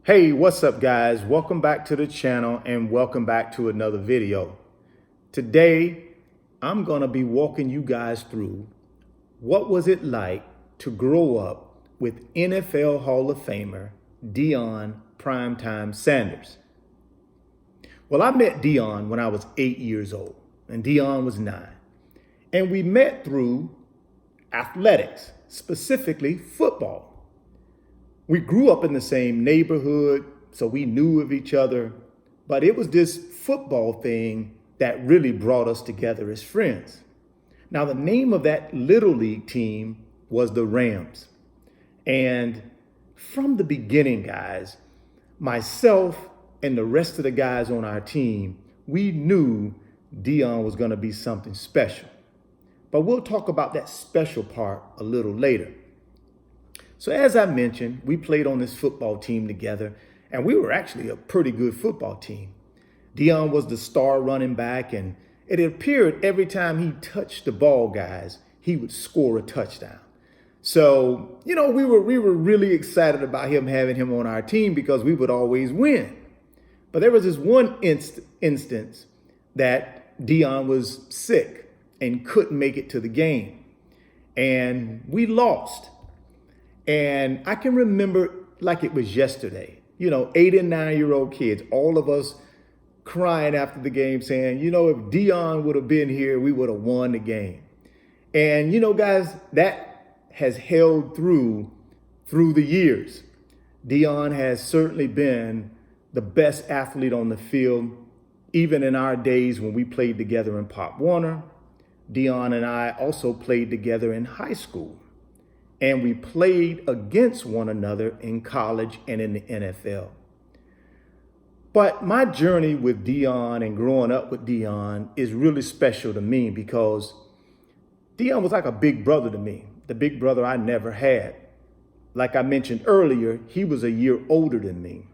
Hey, what's up guys? Welcome back to the channel and welcome back to another video. Today, I'm gonna be walking you guys through what was it like to grow up with NFL Hall of Famer Deion Primetime Sanders. Well, I met Deion when I was 8 years old and Deion was 9. And we met through athletics, specifically football. We grew up in the same neighborhood, so we knew of each other, but it was this football thing that really brought us together as friends. Now, the name of that Little League team was the Rams. And from the beginning, guys, myself and the rest of the guys on our team, we knew Deion was going to be something special. But we'll talk about that special part a little later. So as I mentioned, we played on this football team together, and we were actually a pretty good football team. Deion was the star running back, and it appeared every time he touched the ball, guys, he would score a touchdown. So, we were really excited about having him on our team because we would always win. But there was this one instance that Deion was sick and couldn't make it to the game, and we lost. And I can remember like it was yesterday, 8 and 9-year-old kids, all of us crying after the game saying, if Deion would have been here, we would have won the game. And, guys, that has held through the years. Deion has certainly been the best athlete on the field, even in our days when we played together in Pop Warner. Deion and I also played together in high school. And we played against one another in college and in the NFL. But my journey with Deion and growing up with Deion is really special to me because Deion was like a big brother to me, the big brother I never had. Like I mentioned earlier, he was a year older than me.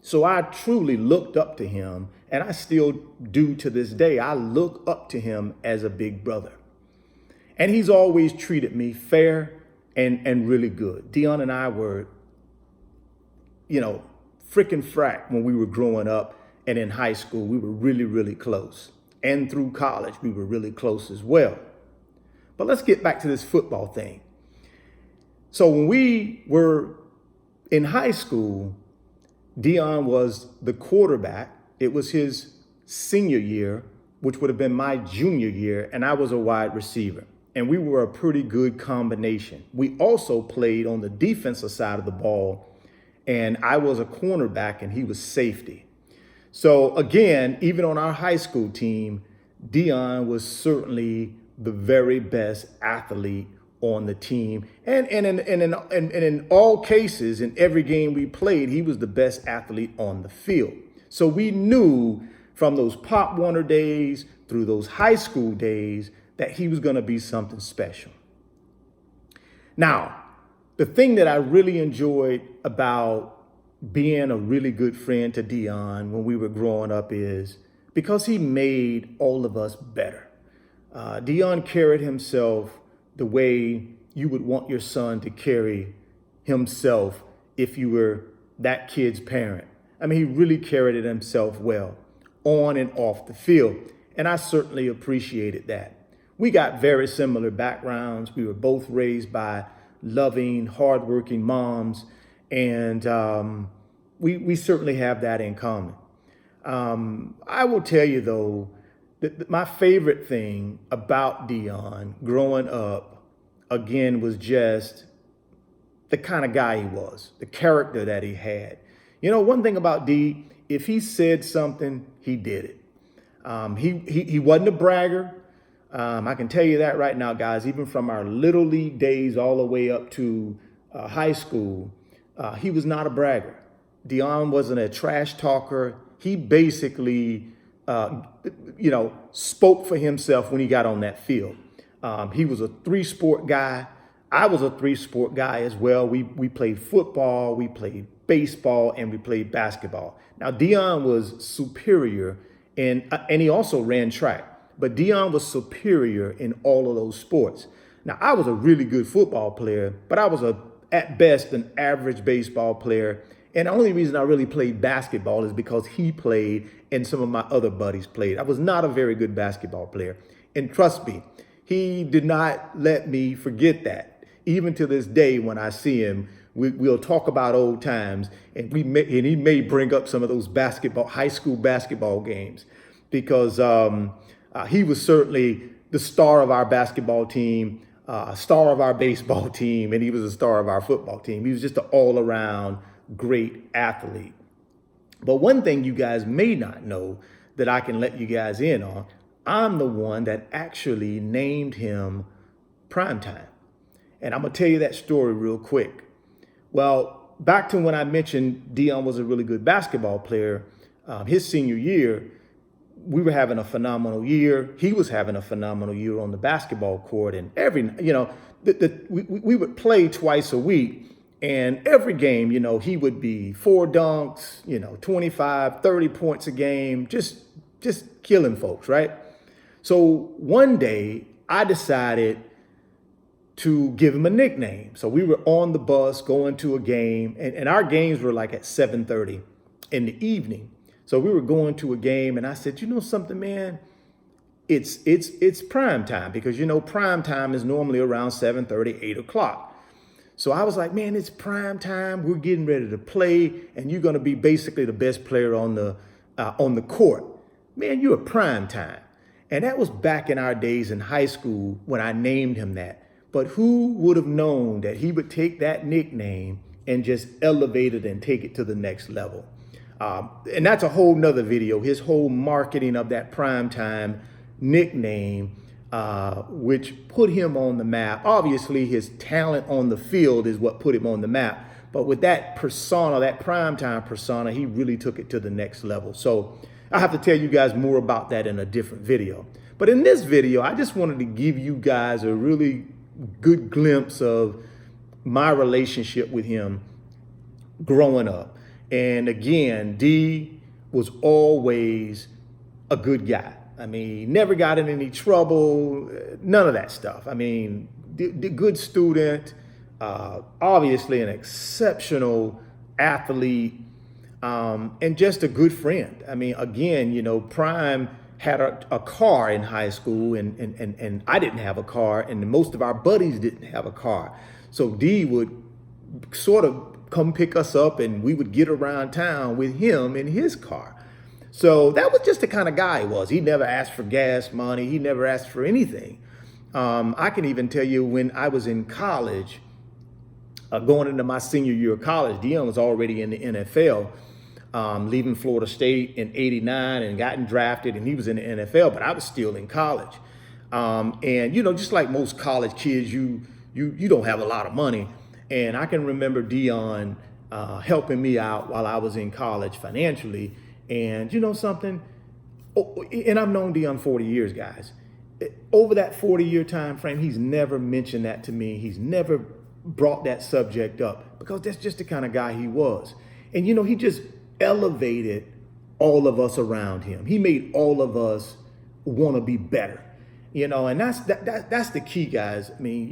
So I truly looked up to him, and I still do to this day. I look up to him as a big brother. And he's always treated me fair and really good. Deion and I were, frickin' frack when we were growing up, and in high school, we were really, really close. And through college, we were really close as well. But let's get back to this football thing. So when we were in high school, Deion was the quarterback. It was his senior year, which would have been my junior year, and I was a wide receiver. And we were a pretty good combination. We also played on the defensive side of the ball, and I was a cornerback and he was safety. So again, even on our high school team, Deion was certainly the very best athlete on the team. And in all cases, in every game we played, he was the best athlete on the field. So we knew from those Pop Warner days through those high school days that he was going to be something special. Now, the thing that I really enjoyed about being a really good friend to Deion when we were growing up is because he made all of us better. Deion carried himself the way you would want your son to carry himself if you were that kid's parent. I mean, he really carried it himself well on and off the field. And I certainly appreciated that. We got very similar backgrounds. We were both raised by loving, hardworking moms, and we certainly have that in common. I will tell you, though, that my favorite thing about Deion growing up, again, was just the kind of guy he was, the character that he had. One thing about D, if he said something, he did it. He wasn't a bragger. I can tell you that right now, guys, even from our Little League days all the way up to high school, he was not a bragger. Deion wasn't a trash talker. He basically, spoke for himself when he got on that field. He was a three-sport guy. I was a three-sport guy as well. We played football, we played baseball, and we played basketball. Now, Deion was superior, and he also ran track. But Deion was superior in all of those sports. Now, I was a really good football player, but I was at best an average baseball player, And the only reason I really played basketball is because he played and some of my other buddies played. I was not a very good basketball player. And trust me, he did not let me forget that. Even to this day, when I see him, we'll talk about old times, and he may bring up some of those high school basketball games, because he was certainly the star of our basketball team, star of our baseball team, and he was a star of our football team. He was just an all-around great athlete. But one thing you guys may not know that I can let you guys in on, I'm the one that actually named him Primetime. And I'm going to tell you that story real quick. Well, back to when I mentioned Deion was a really good basketball player, his senior year, we were having a phenomenal year. He was having a phenomenal year on the basketball court. And we would play twice a week. And every game, he would be 4 dunks, 25, 30 points a game, just killing folks, right? So one day I decided to give him a nickname. So we were on the bus going to a game, and our games were like at 7:30 in the evening. So we were going to a game, and I said, you know something, man? It's prime time, because prime time is normally around 7:30, 8 o'clock. So I was like, man, it's prime time. We're getting ready to play, and you're going to be basically the best player on the court. Man, you're prime time. And that was back in our days in high school when I named him that. But who would have known that he would take that nickname and just elevate it and take it to the next level? And that's a whole nother video, his whole marketing of that primetime nickname, which put him on the map. Obviously, his talent on the field is what put him on the map. But with that persona, that primetime persona, he really took it to the next level. So I have to tell you guys more about that in a different video. But in this video, I just wanted to give you guys a really good glimpse of my relationship with him growing up. And again, D was always a good guy. I mean, never got in any trouble, none of that stuff. I mean, the good student, obviously an exceptional athlete, and just a good friend. I mean, again, Prime had a car in high school, and I didn't have a car, and most of our buddies didn't have a car. So D would sort of come pick us up, and we would get around town with him in his car. So that was just the kind of guy he was. He never asked for gas money. He never asked for anything. I can even tell you, when I was in college, going into my senior year of college, Deion was already in the NFL, leaving Florida State in '89 and gotten drafted, and he was in the NFL, but I was still in college. And just like most college kids, you don't have a lot of money. And I can remember Deion helping me out while I was in college financially. And you know something? And I've known Deion 40 years, guys. Over that 40-year time frame, he's never mentioned that to me. He's never brought that subject up, because that's just the kind of guy he was. And he just elevated all of us around him. He made all of us want to be better. And that's the key, guys. I mean,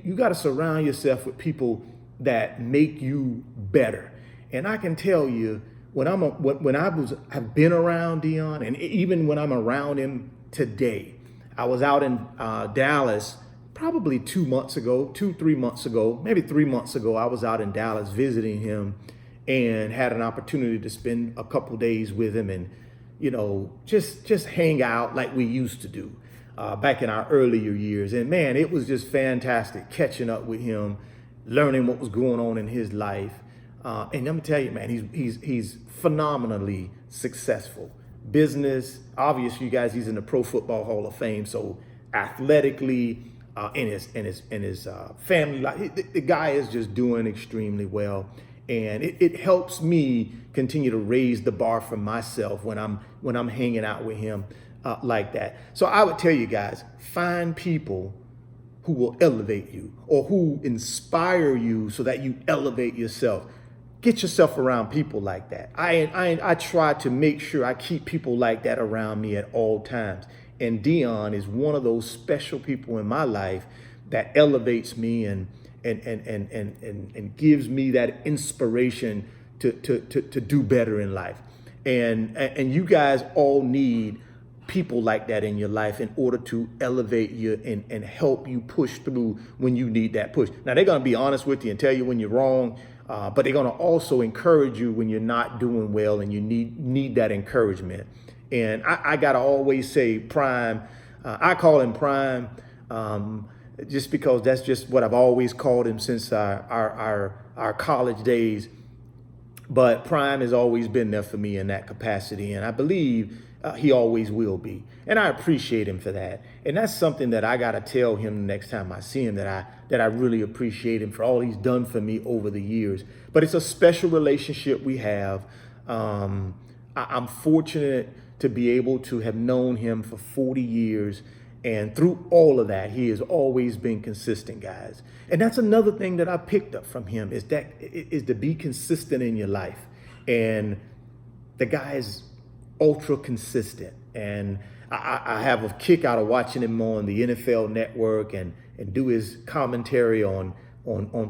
you got to surround yourself with people that make you better. And I can tell you, I've been around Deion, and even when I'm around him today, I was out in Dallas probably 3 months ago, maybe 3 months ago. I was out in Dallas visiting him, and had an opportunity to spend a couple days with him, and just hang out like we used to do back in our earlier years. And man, it was just fantastic catching up with him, learning what was going on in his life. And I'm gonna tell you, man, he's phenomenally successful. Business, obviously, you guys, he's in the Pro Football Hall of Fame. So athletically, in his family life, the guy is just doing extremely well. And it helps me continue to raise the bar for myself when I'm hanging out with him like that. So I would tell you guys, find people who will elevate you, or who inspire you so that you elevate yourself. Get yourself around people like that. I try to make sure I keep people like that around me at all times. And Deion is one of those special people in my life that elevates me and gives me that inspiration to do better in life. And you guys all need people like that in your life in order to elevate you and help you push through when you need that push. Now, they're going to be honest with you and tell you when you're wrong, but they're going to also encourage you when you're not doing well and you need that encouragement. And I got to always say Prime, I call him Prime, just because that's just what I've always called him since our college days. But Prime has always been there for me in that capacity, and I believe he always will be. And I appreciate him for that. And that's something that I got to tell him the next time I see him, that I really appreciate him for all he's done for me over the years. But it's a special relationship we have. I'm fortunate to be able to have known him for 40 years. And through all of that, he has always been consistent, guys. And that's another thing that I picked up from him is to be consistent in your life. And the guy is ultra consistent. And I have a kick out of watching him on the NFL Network and do his commentary on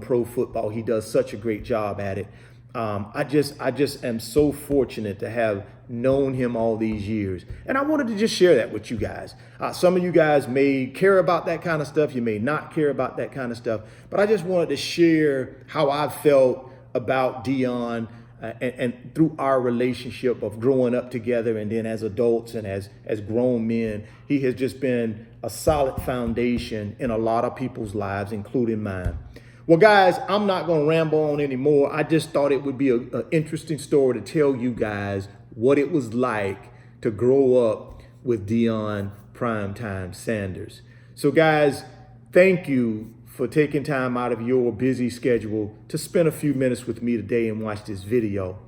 pro football. He does such a great job at it. I just am so fortunate to have known him all these years. And I wanted to just share that with you guys. Some of you guys may care about that kind of stuff. You may not care about that kind of stuff. But I just wanted to share how I felt about Deion and through our relationship of growing up together and then as adults and as grown men. He has just been a solid foundation in a lot of people's lives, including mine. Well, guys, I'm not going to ramble on anymore. I just thought it would be an interesting story to tell you guys what it was like to grow up with Deion Primetime Sanders. So, guys, thank you for taking time out of your busy schedule to spend a few minutes with me today and watch this video.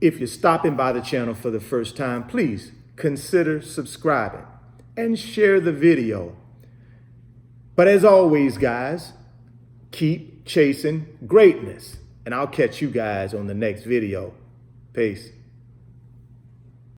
If you're stopping by the channel for the first time, please consider subscribing and share the video. But as always, guys, keep chasing greatness. And I'll catch you guys on the next video. Peace.